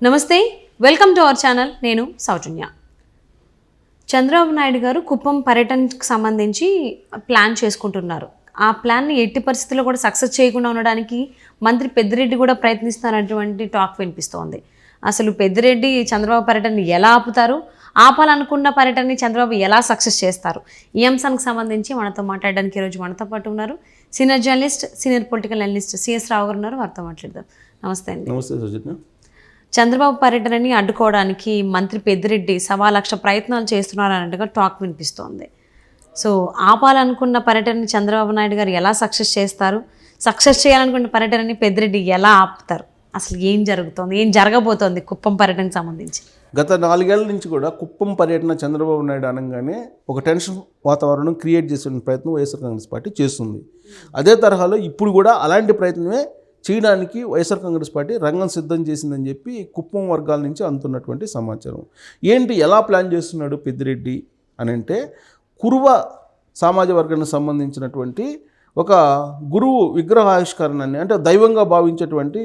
నమస్తే, welcome to our channel. నేను సౌజన్య. చంద్రబాబు నాయుడు గారు కుప్పం పర్యటనకు సంబంధించి ప్లాన్ చేసుకుంటున్నారు. ఆ ప్లాన్ని ఎట్టి పరిస్థితుల్లో కూడా సక్సెస్ చేయకుండా ఉండడానికి మంత్రి పెద్దిరెడ్డి కూడా ప్రయత్నిస్తున్నటువంటి టాక్ వినిపిస్తోంది. అసలు పెద్దిరెడ్డి చంద్రబాబు పర్యటనని ఎలా ఆపుతారు, ఆపాలనుకున్న పర్యటనని చంద్రబాబు ఎలా సక్సెస్ చేస్తారు, ఈ అంశానికి సంబంధించి మనతో మాట్లాడడానికి ఈరోజు మనతో పాటు ఉన్నారు senior journalist, senior political analyst CS Rao గారు ఉన్నారు. వారితో మాట్లాడదాం. నమస్తే అండి. నమస్తే సౌజన్య. చంద్రబాబు పర్యటనని అడ్డుకోవడానికి మంత్రి పెద్దిరెడ్డి 1,00,000 ప్రయత్నాలు చేస్తున్నారన్నట్టుగా టాక్ వినిపిస్తోంది. సో ఆపాలనుకున్న పర్యటనని చంద్రబాబు నాయుడు గారు ఎలా సక్సెస్ చేస్తారు, సక్సెస్ చేయాలనుకున్న పర్యటనని పెద్దిరెడ్డి ఎలా ఆపుతారు, అసలు ఏం జరుగుతోంది, ఏం జరగబోతోంది కుప్పం పర్యటనకు సంబంధించి? గత 4 ఏళ్ల నుంచి కూడా కుప్పం పర్యటన చంద్రబాబు నాయుడు అనగానే ఒక టెన్షన్ వాతావరణం క్రియేట్ చేసే ప్రయత్నం వైఎస్ఆర్ కాంగ్రెస్ పార్టీ చేస్తుంది. అదే తరహాలో ఇప్పుడు కూడా అలాంటి ప్రయత్నమే చేయడానికి వైఎస్ఆర్ కాంగ్రెస్ పార్టీ రంగం సిద్ధం చేసిందని చెప్పి కుప్పం వర్గాల నుంచి అందుతున్నటువంటి సమాచారం. ఏంటి, ఎలా ప్లాన్ చేస్తున్నాడు పెద్దిరెడ్డి అని అంటే, కురువ సామాజిక వర్గానికి సంబంధించినటువంటి ఒక గురువు విగ్రహావిష్కరణని, అంటే దైవంగా భావించేటువంటి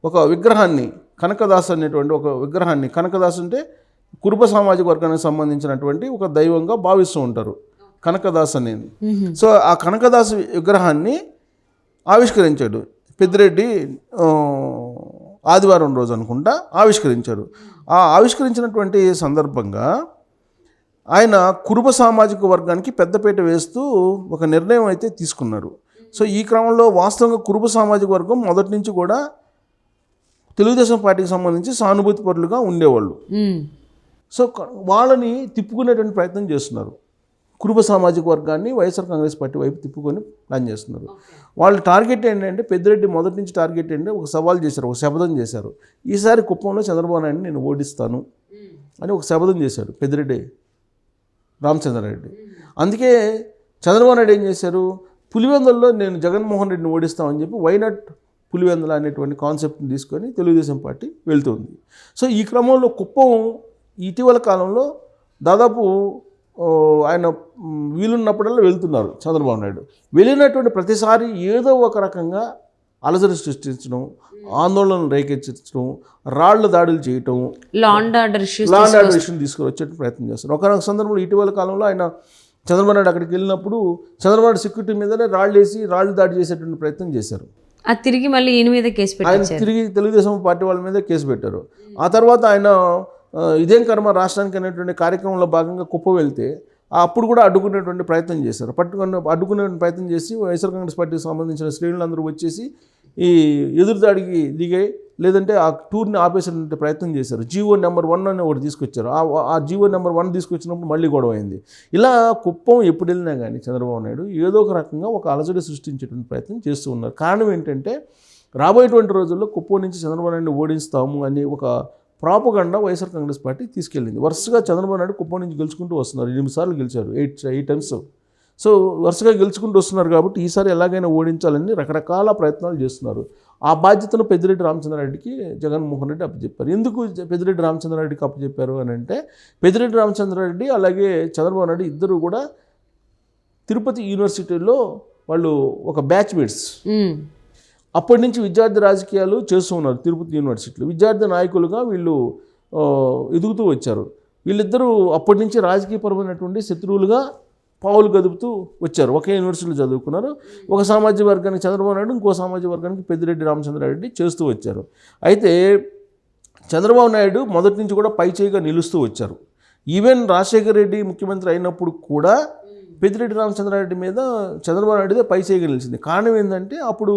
ఒక విగ్రహాన్ని, కనకదాస్ అనేటువంటి ఒక విగ్రహాన్ని, కనకదాస్ అంటే కురుబ సామాజిక వర్గానికి సంబంధించినటువంటి ఒక దైవంగా భావిస్తూ ఉంటారు కనకదాస్ అనేది. సో ఆ కనకదాస్ విగ్రహాన్ని ఆవిష్కరించాడు పెద్దిరెడ్డి. ఆదివారం రోజు అనుకుంటా ఆవిష్కరించాడు. ఆ ఆవిష్కరించినటువంటి సందర్భంగా ఆయన కురుబ సామాజిక వర్గానికి పెద్దపీట వేస్తూ ఒక నిర్ణయం అయితే తీసుకున్నారు. సో ఈ క్రమంలో వాస్తవంగా కురుబ సామాజిక వర్గం మొదటి నుంచి కూడా తెలుగుదేశం పార్టీకి సంబంధించి సానుభూతి పరులుగా ఉండేవాళ్ళు. సో వాళ్ళని తిప్పుకునేటువంటి ప్రయత్నం చేస్తున్నారు. కురుబ సామాజిక వర్గాన్ని వైఎస్ఆర్ కాంగ్రెస్ పార్టీ వైపు తిప్పుకొని ప్లాన్ చేస్తున్నారు. వాళ్ళ టార్గెట్ ఏంటంటే, పెద్దిరెడ్డి మొదటి నుంచి టార్గెట్ ఏంటంటే ఒక సవాల్ చేశారు, ఒక శపథం చేశారు. ఈసారి కుప్పంలో చంద్రబాబు నాయుడిని నేను ఓడిస్తాను అని ఒక శపథం చేశాడు పెద్దిరెడ్డి రామచంద్రారెడ్డి. అందుకే చంద్రబాబు నాయుడు ఏం చేశారు, పులివెందుల్లో నేను జగన్మోహన్ రెడ్డిని ఓడిస్తామని చెప్పి వైనాట్ పులివెందుల అనేటువంటి కాన్సెప్ట్ని తీసుకొని తెలుగుదేశం పార్టీ వెళ్తుంది. సో ఈ క్రమంలో కుప్పం ఇటీవల కాలంలో దాదాపు ఆయన వీలున్నప్పుడల్లా వెళ్తున్నారు చంద్రబాబు నాయుడు. వెళ్ళినటువంటి ప్రతిసారి ఏదో ఒక రకంగా అలజడి సృష్టించడం, ఆందోళనలు రేకెత్తించడం, రాళ్ల దాడులు చేయటం, లాండ్ ఆర్డర్ ఇష్యూని తీసుకుని ప్రయత్నం చేస్తారు. ఒక సందర్భంలో ఇటీవల కాలంలో ఆయన చంద్రబాబు నాయుడు అక్కడికి వెళ్ళినప్పుడు చంద్రబాబు నాయుడు సెక్యూరిటీ మీదనే రాళ్ళు దాడి చేసేటువంటి ప్రయత్నం చేశారు. అది తిరిగి మళ్ళీ ఈయన మీద కేసు పెట్టారు. ఆయన తిరిగి తెలుగుదేశం పార్టీ వాళ్ళ మీద కేసు పెట్టారు. ఆ తర్వాత ఆయన ఇదేం కర్మ రాష్ట్రానికి అనేటువంటి కార్యక్రమంలో భాగంగా కుప్పం వెళ్తే అప్పుడు కూడా అడ్డుకునేటువంటి ప్రయత్నం చేశారు. అడ్డుకునే ప్రయత్నం చేసి వైఎస్ఆర్ కాంగ్రెస్ పార్టీకి సంబంధించిన శ్రేణులందరూ వచ్చేసి ఈ ఎదురుదాడికి దిగాయి, లేదంటే ఆ టూర్ని ఆపేసేటువంటి ప్రయత్నం చేశారు. జీవో నెంబర్ 1 అని ఒకటి తీసుకొచ్చారు. ఆ జీవో నెంబర్ 1 తీసుకొచ్చినప్పుడు మళ్ళీ గొడవ అయింది. ఇలా కుప్పం ఎప్పుడు వెళ్ళినా కానీ చంద్రబాబు నాయుడు ఏదో ఒక రకంగా ఒక అలజడి సృష్టించేటువంటి ప్రయత్నం చేస్తూ ఉన్నారు. కారణం ఏంటంటే, రాబోయేటువంటి రోజుల్లో కుప్పం నుంచి చంద్రబాబు నాయుడిని ఓడిస్తాము అని ఒక ప్రాపగండా వైఎస్ఆర్ కాంగ్రెస్ పార్టీ తీసుకెళ్ళింది. వరుసగా చంద్రబాబు నాయుడు కుప్పం నుంచి గెలుచుకుంటూ వస్తున్నారు. 8 సార్లు గెలిచారు, 8 టైమ్స్. సో వరుసగా గెలుచుకుంటూ వస్తున్నారు కాబట్టి ఈసారి ఎలాగైనా ఓడించాలని రకరకాల ప్రయత్నాలు చేస్తున్నారు. ఆ బాధ్యతను పెద్దిరెడ్డి రామచంద్రారెడ్డికి జగన్మోహన్ రెడ్డి అప్పచెప్పారు. ఎందుకు పెద్దిరెడ్డి రామచంద్రారెడ్డికి అప్పచెప్పారు అని అంటే, పెద్దిరెడ్డి రామచంద్రారెడ్డి అలాగే చంద్రబాబు నాయుడు ఇద్దరు కూడా తిరుపతి యూనివర్సిటీలో వాళ్ళు ఒక బ్యాచ్మేట్స్. అప్పటి నుంచి విద్యార్థి రాజకీయాలు చేస్తూ ఉన్నారు తిరుపతి యూనివర్సిటీలో. విద్యార్థి నాయకులుగా వీళ్ళు ఎదుగుతూ వచ్చారు. వీళ్ళిద్దరూ అప్పటి నుంచి రాజకీయపరమైనటువంటి శత్రువులుగా పావులు గదుపుతూ వచ్చారు. ఒకే యూనివర్సిటీలో చదువుకున్నారు. ఒక సామాజిక వర్గానికి చంద్రబాబు నాయుడు, ఇంకో సామాజిక వర్గానికి పెద్దిరెడ్డి రామచంద్రారెడ్డి చేస్తూ వచ్చారు. అయితే చంద్రబాబు నాయుడు మొదటి నుంచి కూడా పైచేయిగా నిలుస్తూ వచ్చారు. ఈవెన్ రాజశేఖర రెడ్డి ముఖ్యమంత్రి అయినప్పుడు కూడా పెద్దిరెడ్డి రామచంద్రారెడ్డి మీద చంద్రబాబు నాయుడుదే పైచేయిగా నిలిచింది. కారణం ఏంటంటే, అప్పుడు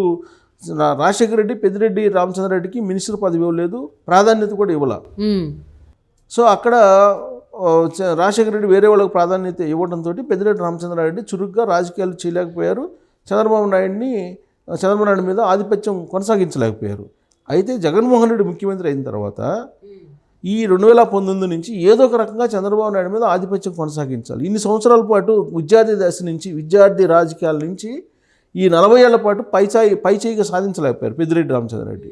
రాజశేఖర రెడ్డి పెద్దిరెడ్డి రామచంద్రారెడ్డికి మినిస్టర్ పదవి ఇవ్వలేదు, ప్రాధాన్యత కూడా ఇవ్వాల. సో అక్కడ రాజశేఖర రెడ్డి వేరే వాళ్ళకి ప్రాధాన్యత ఇవ్వడంతో పెద్దిరెడ్డి రామచంద్రారెడ్డి చురుగ్గా రాజకీయాలు చేయలేకపోయారు. చంద్రబాబు నాయుడు మీద ఆధిపత్యం కొనసాగించలేకపోయారు. అయితే జగన్మోహన్ రెడ్డి ముఖ్యమంత్రి అయిన తర్వాత ఈ 2019 నుంచి ఏదో ఒక రకంగా చంద్రబాబు నాయుడు మీద ఆధిపత్యం కొనసాగించాలి. ఇన్ని సంవత్సరాల పాటు విద్యార్థి దశ నుంచి, విద్యార్థి రాజకీయాల నుంచి ఈ 40 ఏళ్ల పాటు పైచేయిగా సాధించలేకపోయారు పెద్దిరెడ్డి రామచంద్రారెడ్డి.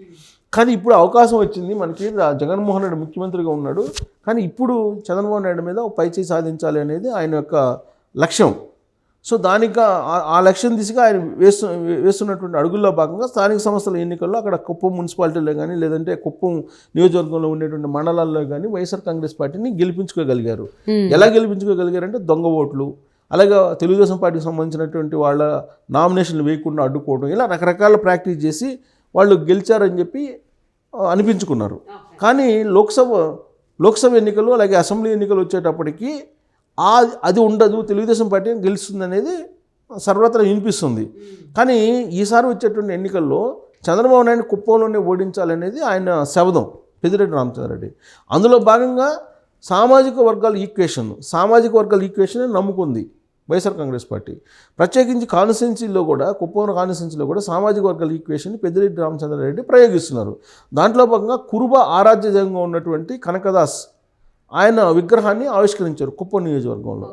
కానీ ఇప్పుడు అవకాశం వచ్చింది మనకి, జగన్మోహన్ రెడ్డి ముఖ్యమంత్రిగా ఉన్నాడు, కానీ ఇప్పుడు చంద్రబాబు నాయుడు మీద పైచేయి సాధించాలి అనేది ఆయన యొక్క లక్ష్యం. సో దానికి ఆ లక్ష్యం దిశగా ఆయన వేస్తున్నటువంటి అడుగుల్లో భాగంగా స్థానిక సంస్థల ఎన్నికల్లో అక్కడ కుప్పం మున్సిపాలిటీలో కానీ లేదంటే కుప్పం నియోజకవర్గంలో ఉండేటువంటి మండలాల్లో కానీ వైఎస్ఆర్ కాంగ్రెస్ పార్టీని గెలిపించుకోగలిగారు. ఎలా గెలిపించుకోగలిగారంటే దొంగ ఓట్లు, అలాగే తెలుగుదేశం పార్టీకి సంబంధించినటువంటి వాళ్ళ నామినేషన్లు వేయకుండా అడ్డుకోవడం, ఇలా రకరకాల ప్రాక్టీస్ చేసి వాళ్ళు గెలిచారని చెప్పి అనిపించుకున్నారు. కానీ లోక్సభ ఎన్నికలు అలాగే అసెంబ్లీ ఎన్నికలు వచ్చేటప్పటికి అది ఉండదు, తెలుగుదేశం పార్టీ గెలుస్తుంది అనేది సర్వత్రా వినిపిస్తుంది. కానీ ఈసారి వచ్చేటువంటి ఎన్నికల్లో చంద్రబాబు నాయుడు కుప్పంలోనే ఓడించాలనేది ఆయన శబదం పెద్దిరెడ్డి రామచంద్రారెడ్డి. అందులో భాగంగా సామాజిక వర్గాల ఈక్వేషన్ నమ్ముకుంది వైఎస్ఆర్ కాంగ్రెస్ పార్టీ. ప్రత్యేకించి కాన్స్టిట్యున్సీలో కూడా కుప్పం కాన్స్టిట్యున్సీలో కూడా సామాజిక వర్గాల ఈక్వేషన్ పెద్దిరెడ్డి రామచంద్రారెడ్డి ప్రయోగిస్తున్నారు. దాంట్లో భాగంగా కురుబ ఆరాధ్య దైవంగా ఉన్నటువంటి కనకదాస్ ఆయన విగ్రహాన్ని ఆవిష్కరించారు కుప్పం నియోజకవర్గంలో.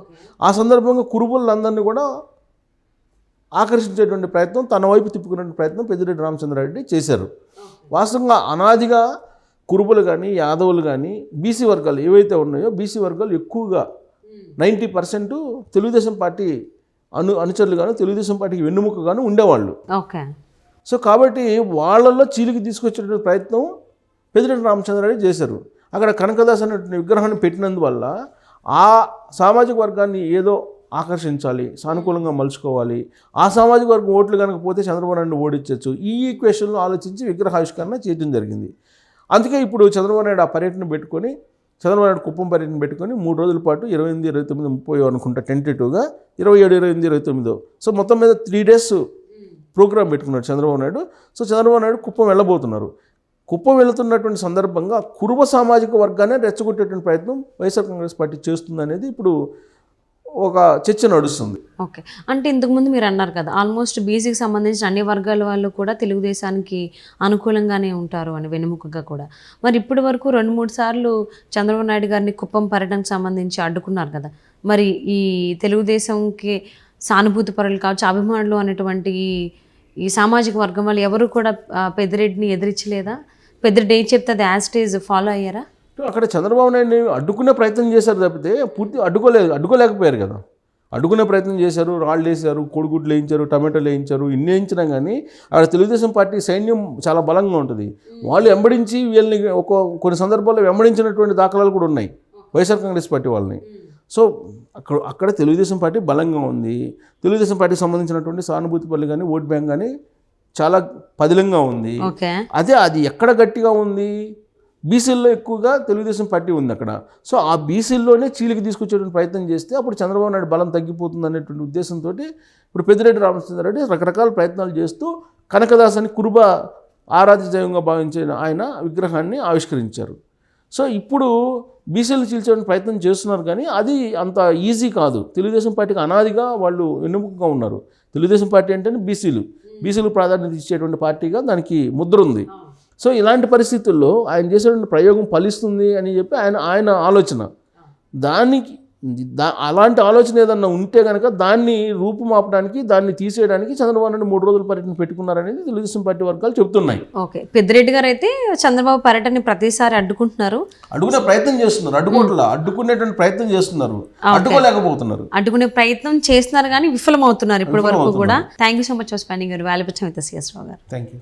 ఆ సందర్భంగా కురుబులందరినీ కూడా ఆకర్షించేటువంటి ప్రయత్నం, తన వైపు తిప్పుకునే ప్రయత్నం పెద్దిరెడ్డి రామచంద్రారెడ్డి చేశారు. వాస్తవంగా అనాదిగా కురుబులు కానీ యాదవులు కానీ బీసీ వర్గాలు ఏవైతే ఉన్నాయో బీసీ వర్గాలు ఎక్కువగా 90% తెలుగుదేశం పార్టీ అనుచరులుగాను తెలుగుదేశం పార్టీకి వెన్నుముకగాను ఉండేవాళ్ళు. ఓకే. సో కాబట్టి వాళ్ళల్లో చీలికి తీసుకొచ్చేటువంటి ప్రయత్నం పెద్దిరెడ్డి రామచంద్రారెడ్డి చేశారు. అక్కడ కనకదాస్ అనేటువంటి విగ్రహాన్ని పెట్టినందువల్ల ఆ సామాజిక వర్గాన్ని ఏదో ఆకర్షించాలి, సానుకూలంగా మలుచుకోవాలి, ఆ సామాజిక వర్గం ఓట్లు కనుక పోతే చంద్రబాబు నాయుడు ఓడించవచ్చు, ఈ ఈక్వేషన్లో ఆలోచించి విగ్రహావిష్కరణ చేయడం జరిగింది. అందుకే ఇప్పుడు చంద్రబాబు నాయుడు ఆ పర్యటన పెట్టుకొని చంద్రబాబు నాయుడు కుప్పం పర్యటన పెట్టుకొని 3 రోజుల పాటు 28, 29, 30 అనుకుంటా టెంటేటివ్గా 27, 28, 29 సో మొత్తం మీద 3 days ప్రోగ్రాం పెట్టుకున్నాడు చంద్రబాబు నాయుడు. సో చంద్రబాబు నాయుడు కుప్పం వెళ్ళబోతున్నారు. కుప్పం వెళుతున్నటువంటి సందర్భంగా కురుబ సామాజిక వర్గాన్ని రెచ్చగొట్టేటువంటి ప్రయత్నం వైఎస్ఆర్ కాంగ్రెస్ పార్టీ చేస్తుందనేది ఇప్పుడు ఒక చర్చ నడుస్తుంది. ఓకే. అంటే ఇంతకుముందు మీరు అన్నారు కదా, ఆల్మోస్ట్ బీసీకి సంబంధించిన అన్ని వర్గాల వాళ్ళు కూడా తెలుగుదేశానికి అనుకూలంగానే ఉంటారు అని, వెనుముకగా కూడా. మరి ఇప్పటి వరకు 2-3 సార్లు చంద్రబాబు నాయుడు గారిని కుప్పం పర్యటనకు సంబంధించి అడ్డుకున్నారు కదా. మరి ఈ తెలుగుదేశంకి సానుభూతి పరులు కావచ్చు, అభిమానులు అనేటువంటి ఈ సామాజిక వర్గం వాళ్ళు ఎవరు కూడా పెద్దిరెడ్డిని ఎదిరించలేదా? పెద్దిరెడ్డి ఏం చెప్తే అది యాజ్ ఇట్ ఈజ్ ఫాలో అయ్యారా? అక్కడ చంద్రబాబు నాయుడిని అడ్డుకునే ప్రయత్నం చేశారు తప్పితే పూర్తి అడ్డుకోలేకపోయారు కదా. అడ్డుకునే ప్రయత్నం చేశారు, రాళ్ళు వేశారు, కోడిగుడ్లు వేయించారు, టమాటోలు వేయించారు, ఇన్ని వేయించినా కానీ అక్కడ తెలుగుదేశం పార్టీ సైన్యం చాలా బలంగా ఉంటుంది. వాళ్ళు వెంబడించి వీళ్ళని కొన్ని సందర్భాల్లో వెంబడించినటువంటి దాఖలాలు కూడా ఉన్నాయి వైఎస్ఆర్ కాంగ్రెస్ పార్టీ వాళ్ళని. సో అక్కడ తెలుగుదేశం పార్టీ బలంగా ఉంది. తెలుగుదేశం పార్టీకి సంబంధించినటువంటి సానుభూతి పనులు కానీ ఓట్ బ్యాంక్ కానీ చాలా పదిలంగా ఉంది. అది ఎక్కడ గట్టిగా ఉంది? బీసీల్లో ఎక్కువగా తెలుగుదేశం పార్టీ ఉంది అక్కడ. సో ఆ బీసీల్లోనే చీలికి తీసుకొచ్చేటువంటి ప్రయత్నం చేస్తే అప్పుడు చంద్రబాబు నాయుడు బలం తగ్గిపోతుంది అనేటువంటి ఉద్దేశంతో ఇప్పుడు పెద్దిరెడ్డి రామచంద్రారెడ్డి రకరకాల ప్రయత్నాలు చేస్తూ కనకదాస్ అని కురుబ ఆరాధ్య దైవంగా భావించిన ఆయన విగ్రహాన్ని ఆవిష్కరించారు. సో ఇప్పుడు బీసీలు చీల్చేటువంటి ప్రయత్నం చేస్తున్నారు, కానీ అది అంత ఈజీ కాదు. తెలుగుదేశం పార్టీకి అనాదిగా వాళ్ళు వెన్నుముకగా ఉన్నారు. తెలుగుదేశం పార్టీ అంటేనే బీసీలు ప్రాధాన్యత ఇచ్చేటువంటి పార్టీగా దానికి ముద్ర ఉంది. సో ఇలాంటి పరిస్థితుల్లో ఆయన చేసేటువంటి ప్రయోగం ఫలిస్తుంది అని చెప్పి ఆయన ఆలోచన. అలాంటి ఆలోచన ఏదన్నా ఉంటే కనుక దాన్ని రూపుమాపడానికి, దాన్ని తీసేయడానికి చంద్రబాబు నాయుడు 3 రోజుల పర్యటన పెట్టుకున్నారనేది తెలుగుదేశం పార్టీ వర్గాలు చెప్తున్నాయి. ఓకే. పెద్దిరెడ్డి గారు అయితే చంద్రబాబు పర్యటన ప్రతిసారి అడ్డుకునే ప్రయత్నం చేస్తున్నారు, అడ్డుకునేటువంటి ప్రయత్నం చేస్తున్నారు, అడ్డుకోలేకపోతున్నారు. అడ్డుకునే ప్రయత్నం చేస్తున్నారు కానీ విఫలమవుతున్నారు ఇప్పటి వరకు కూడా. Thank you so much for spending your valuable time with us, రావు గారు. Thank you.